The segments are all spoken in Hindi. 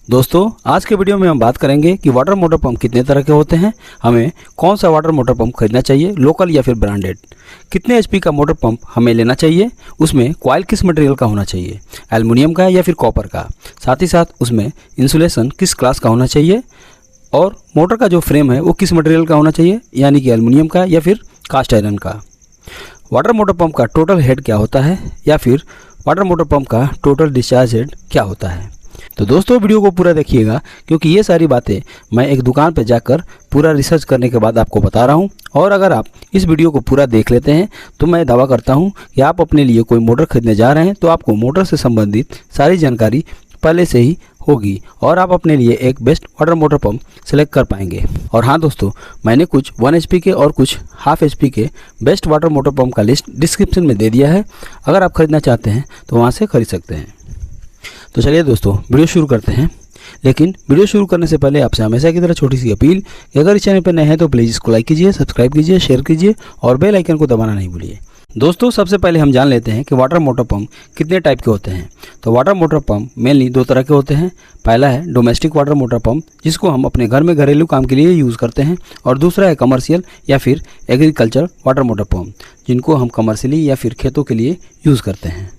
दोस्तों आज के वीडियो में हम बात करेंगे कि वाटर मोटर पंप कितने तरह के होते हैं, हमें कौन सा वाटर मोटर पंप खरीदना चाहिए, लोकल या फिर ब्रांडेड, कितने एचपी का मोटर पंप हमें लेना चाहिए, उसमें कॉइल किस मटेरियल का होना चाहिए, एल्युमिनियम का या फिर कॉपर का, साथ ही साथ उसमें इंसुलेशन किस क्लास का होना चाहिए और मोटर का जो फ्रेम है वो किस मटेरियल का होना चाहिए, यानी कि एल्युमिनियम का या फिर कास्ट आयरन का। वाटर मोटर पंप का टोटल हेड क्या होता है या फिर वाटर मोटर पंप का टोटल डिस्चार्ज हेड क्या होता है। तो दोस्तों वीडियो को पूरा देखिएगा, क्योंकि ये सारी बातें मैं एक दुकान पर जाकर पूरा रिसर्च करने के बाद आपको बता रहा हूँ। और अगर आप इस वीडियो को पूरा देख लेते हैं तो मैं दावा करता हूँ कि आप अपने लिए कोई मोटर खरीदने जा रहे हैं तो आपको मोटर से संबंधित सारी जानकारी पहले से ही होगी और आप अपने लिए एक best water motor pump select कर पाएंगे। और हाँ दोस्तों, मैंने कुछ 1 HP के और कुछ हाफ HP के बेस्ट वाटर मोटर पंप का लिस्ट डिस्क्रिप्शन में दे दिया है, अगर आप खरीदना चाहते हैं तो वहाँ से खरीद सकते हैं। तो चलिए दोस्तों वीडियो शुरू करते हैं। लेकिन वीडियो शुरू करने से पहले आपसे हमेशा की तरह छोटी सी अपील कि अगर इस चैनल पर नए हैं तो प्लीज़ इसको लाइक कीजिए, सब्सक्राइब कीजिए, शेयर कीजिए और बेल आइकन को दबाना नहीं भूलिए। दोस्तों सबसे पहले हम जान लेते हैं कि वाटर मोटर पंप कितने टाइप के होते हैं। तो वाटर मोटर पंप मेनली 2 तरह के होते हैं। पहला है डोमेस्टिक वाटर मोटर पंप, जिसको हम अपने घर में घरेलू काम के लिए यूज़ करते हैं, और दूसरा है कमर्शियल या फिर एग्रीकल्चर वाटर मोटर पंप, जिनको हम कमर्शियली या फिर खेतों के लिए यूज़ करते हैं।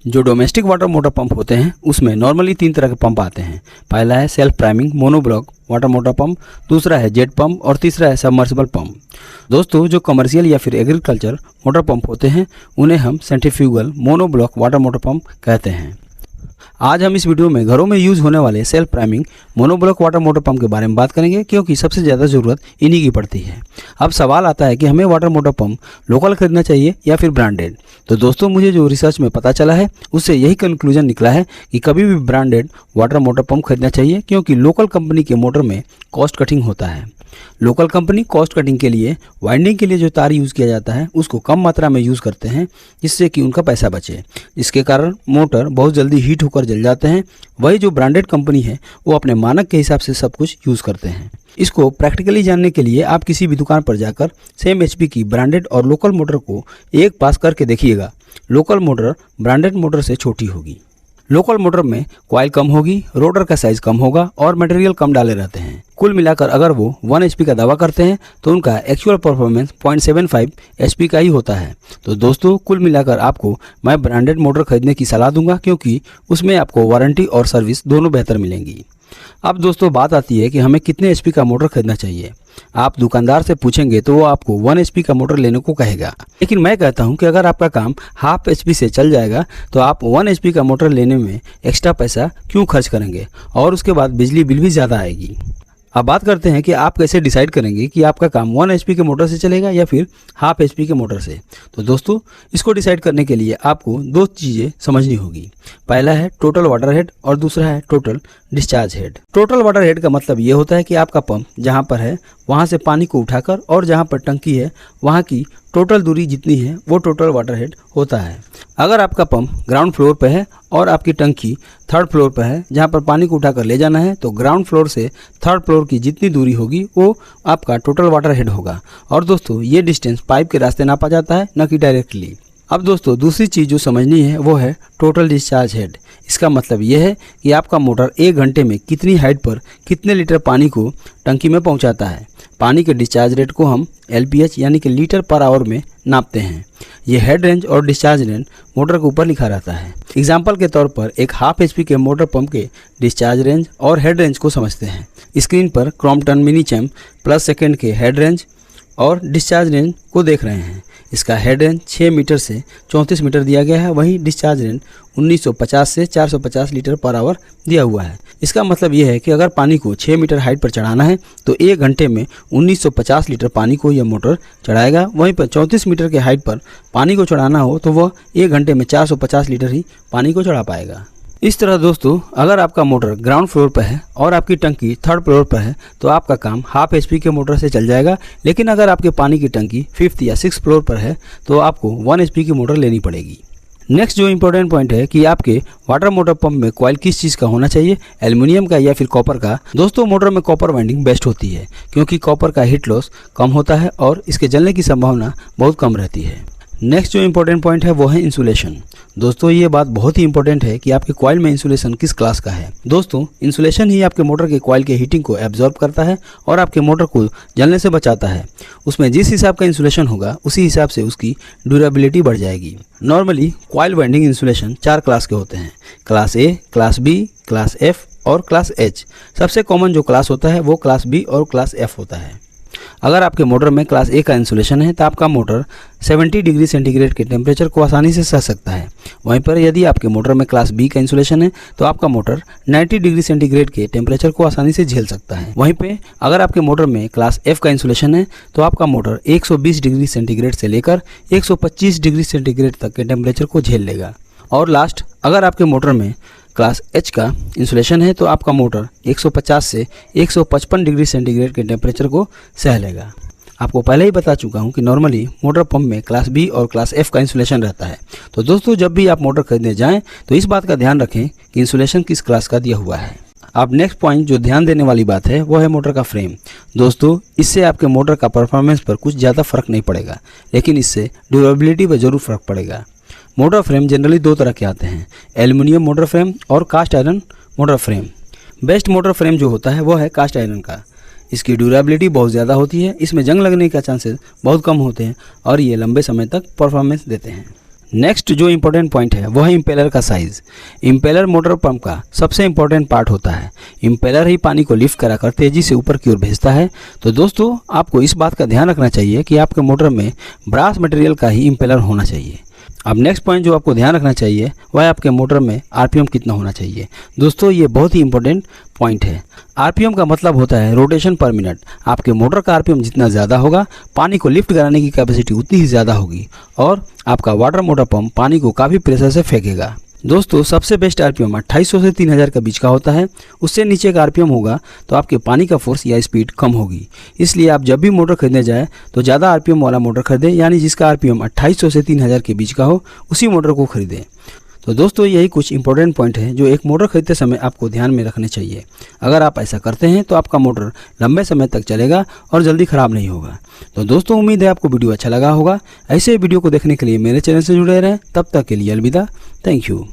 जो डोमेस्टिक वाटर मोटर पंप होते हैं उसमें नॉर्मली 3 तरह के पंप आते हैं। पहला है self priming monoblock water motor pump, दूसरा है जेट पंप और तीसरा है सबमर्सिबल पंप। दोस्तों जो कमर्शियल या फिर एग्रीकल्चर मोटर पंप होते हैं उन्हें हम centrifugal monoblock water motor pump कहते हैं। आज हम इस वीडियो में घरों में यूज़ होने वाले self priming monoblock water motor pump के बारे में बात करेंगे, क्योंकि सबसे ज़्यादा ज़रूरत इन्हीं की पड़ती है। अब सवाल आता है कि हमें वाटर मोटर पंप लोकल खरीदना चाहिए या फिर ब्रांडेड। तो दोस्तों मुझे जो रिसर्च में पता चला है उससे यही कंक्लूजन निकला है कि कभी भी ब्रांडेड वाटर मोटर पंप खरीदना चाहिए, क्योंकि लोकल कंपनी के मोटर में कॉस्ट कटिंग होता है। लोकल कंपनी कॉस्ट कटिंग के लिए वाइंडिंग के लिए जो तार यूज़ किया जाता है उसको कम मात्रा में यूज़ करते हैं, जिससे कि उनका पैसा बचे, जिसके कारण मोटर बहुत जल्दी हीट होकर जल जाते हैं। वही जो ब्रांडेड कंपनी है वो अपने मानक के हिसाब से सब कुछ यूज़ करते हैं। इसको प्रैक्टिकली जानने के लिए आप किसी भी दुकान पर जाकर सेम HP की ब्रांडेड और लोकल मोटर को एक पास करके देखिएगा। लोकल मोटर ब्रांडेड मोटर से छोटी होगी। लोकल मोटर में कॉइल कम होगी, रोटर का साइज कम होगा और मटेरियल कम डाले रहते हैं। कुल मिलाकर अगर वो 1 HP का दावा करते हैं तो उनका एक्चुअल परफॉर्मेंस 0.75 HP का ही होता है। तो दोस्तों कुल मिलाकर आपको मैं ब्रांडेड मोटर खरीदने की सलाह दूंगा, क्योंकि उसमें आपको वारंटी और सर्विस दोनों बेहतर मिलेंगी। अब दोस्तों बात आती है कि हमें कितने HP का मोटर खरीदना चाहिए। आप दुकानदार से पूछेंगे तो वो आपको 1 HP का मोटर लेने को कहेगा, लेकिन मैं कहता हूं कि अगर आपका काम हाफ HP से चल जाएगा तो आप 1 HP का मोटर लेने में एक्स्ट्रा पैसा क्यों खर्च करेंगे, और उसके बाद बिजली बिल भी ज़्यादा आएगी। अब बात करते हैं कि आप कैसे डिसाइड करेंगे कि आपका काम 1 HP के मोटर से चलेगा या फिर हाफ HP के मोटर से। तो दोस्तों इसको डिसाइड करने के लिए आपको 2 चीज़ें समझनी होगी। पहला है टोटल वाटर हेड और दूसरा है total discharge head. Total water head का मतलब ये होता है कि आपका पंप जहाँ पर है वहाँ से पानी को उठाकर और जहाँ पर टंकी है वहाँ की टोटल दूरी जितनी है वो टोटल वाटर हेड होता है। अगर आपका पंप ग्राउंड फ्लोर पे है और आपकी टंकी 3rd फ्लोर पे है जहाँ पर पानी को उठाकर ले जाना है, तो ग्राउंड फ्लोर से 3rd फ्लोर की जितनी दूरी होगी वो आपका टोटल वाटर हेड होगा। और दोस्तों ये डिस्टेंस पाइप के रास्ते नापा जाता है, न कि डायरेक्टली। अब दोस्तों दूसरी चीज़ जो समझनी है वो है टोटल डिस्चार्ज हेड। इसका मतलब ये है कि आपका मोटर 1 घंटे में कितनी हाइट पर कितने लीटर पानी को टंकी में पहुंचाता है। पानी के डिस्चार्ज रेट को हम LPH यानी कि लीटर पर आवर में नापते हैं। ये हेड रेंज और डिस्चार्ज रेंज मोटर के ऊपर लिखा रहता है। एग्जाम्पल के तौर पर एक हाफ HP के मोटर पंप के डिस्चार्ज रेंज और हेड रेंज को समझते हैं। स्क्रीन पर Crompton mini champ plus second के हेड रेंज और डिस्चार्ज रेंज को देख रहे हैं। इसका हेड रेंज 6 मीटर से 34 मीटर दिया गया है, वहीं डिस्चार्ज रेंज 1950 से 450 लीटर पर आवर दिया हुआ है। इसका मतलब यह है कि अगर पानी को 6 मीटर हाइट पर चढ़ाना है तो 1 घंटे में 1950 लीटर पानी को यह मोटर चढ़ाएगा। वहीं पर 34 मीटर के हाइट पर पानी को चढ़ाना हो तो वह 1 घंटे में 450 लीटर ही पानी को चढ़ा पाएगा। इस तरह दोस्तों अगर आपका मोटर ग्राउंड फ्लोर पर है और आपकी टंकी 3rd फ्लोर पर है तो आपका काम हाफ HP के मोटर से चल जाएगा। लेकिन अगर आपके पानी की टंकी 5th या 6th फ्लोर पर है तो आपको 1 HP की मोटर लेनी पड़ेगी। नेक्स्ट जो इम्पोर्टेंट पॉइंट है कि आपके वाटर मोटर पंप में कॉइल किस चीज़ का होना चाहिए, एल्युमिनियम का या फिर कॉपर का। दोस्तों मोटर में कॉपर वाइंडिंग बेस्ट होती है, क्योंकि कॉपर का हीट लॉस कम होता है और इसके जलने की संभावना बहुत कम रहती है। नेक्स्ट जो इंपॉर्टेंट पॉइंट है वो है इंसुलेशन। दोस्तों ये बात बहुत ही इंपॉर्टेंट है कि आपके कॉइल में इंसुलेशन किस क्लास का है। दोस्तों इंसुलेशन ही आपके मोटर के कॉइल के हीटिंग को एब्जॉर्ब करता है और आपके मोटर को जलने से बचाता है। उसमें जिस हिसाब का इंसुलेशन होगा उसी हिसाब से उसकी ड्यूरेबिलिटी बढ़ जाएगी। Normally coil winding insulation 4 class के होते हैं, class A, class B, class F और क्लास एच। सबसे कॉमन जो क्लास होता है वो क्लास बी और क्लास एफ होता है। अगर आपके मोटर में क्लास ए का इंसुलेशन है तो आपका मोटर 70 डिग्री सेंटीग्रेड के टेम्परेचर को आसानी से सह सकता है। वहीं पर यदि आपके मोटर में क्लास बी का इंसुलेशन है तो आपका मोटर 90 डिग्री सेंटीग्रेड के टेम्परेचर को आसानी से झेल सकता है। वहीं पे अगर आपके मोटर में क्लास एफ का इंसुलेशन है तो आपका मोटर 120 डिग्री सेंटीग्रेड से लेकर 125 डिग्री सेंटीग्रेड तक के टेम्परेचर को झेल लेगा। और लास्ट, अगर आपके मोटर में क्लास एच का इंसुलेशन है तो आपका मोटर 150 से 155 डिग्री सेंटीग्रेड के टेम्परेचर को सह लेगा। आपको पहले ही बता चुका हूं कि नॉर्मली मोटर पंप में क्लास बी और क्लास एफ का इंसुलेशन रहता है। तो दोस्तों जब भी आप मोटर खरीदने जाएं तो इस बात का ध्यान रखें कि इंसुलेशन किस क्लास का दिया हुआ है। अब नेक्स्ट पॉइंट जो ध्यान देने वाली बात है वो है मोटर का फ्रेम। दोस्तों इससे आपके मोटर का परफॉर्मेंस पर कुछ ज़्यादा फर्क नहीं पड़ेगा, लेकिन इससे ड्यूरेबिलिटी पर ज़रूर फर्क पड़ेगा। मोटर फ्रेम जनरली 2 तरह के आते हैं, एल्युमिनियम मोटर फ्रेम और cast iron motor frame. Best motor frame जो होता है वो है कास्ट आयरन का। इसकी ड्यूरेबिलिटी बहुत ज़्यादा होती है, इसमें जंग लगने का चांसेस बहुत कम होते हैं और ये लंबे समय तक परफॉर्मेंस देते हैं। नेक्स्ट जो इंपॉर्टेंट पॉइंट है वो है इम्पेलर का साइज़। इम्पेलर मोटर पंप का सबसे इंपॉर्टेंट पार्ट होता है। इम्पेलर ही पानी को लिफ्ट कराकर तेज़ी से ऊपर की ओर भेजता है। तो दोस्तों आपको इस बात का ध्यान रखना चाहिए कि आपके मोटर में ब्रास मटेरियल का ही इम्पेलर होना चाहिए। अब नेक्स्ट पॉइंट जो आपको ध्यान रखना चाहिए वह है आपके मोटर में आरपीएम कितना होना चाहिए। दोस्तों ये बहुत ही इंपॉर्टेंट पॉइंट है। आरपीएम का मतलब होता है रोटेशन पर मिनट। आपके मोटर का आरपीएम जितना ज़्यादा होगा पानी को लिफ्ट कराने की कैपेसिटी उतनी ही ज़्यादा होगी और आपका वाटर मोटर पंप पानी को काफ़ी प्रेशर से फेंकेगा। दोस्तों सबसे बेस्ट आरपीएम 2800 से 3000 के बीच का होता है। उससे नीचे का आरपीएम होगा तो आपके पानी का फोर्स या स्पीड कम होगी। इसलिए आप जब भी मोटर खरीदने जाएं तो ज़्यादा आरपीएम वाला मोटर खरीदें, यानी जिसका आरपीएम 2800 से 3000 के बीच का हो उसी मोटर को खरीदें। तो दोस्तों यही कुछ इंपॉर्टेंट पॉइंट है जो एक मोटर खरीदते समय आपको ध्यान में रखने चाहिए। अगर आप ऐसा करते हैं तो आपका मोटर लंबे समय तक चलेगा और जल्दी ख़राब नहीं होगा। तो दोस्तों उम्मीद है आपको वीडियो अच्छा लगा होगा। ऐसे वीडियो को देखने के लिए मेरे चैनल से जुड़े रहें। तब तक के लिए अलविदा। Thank you.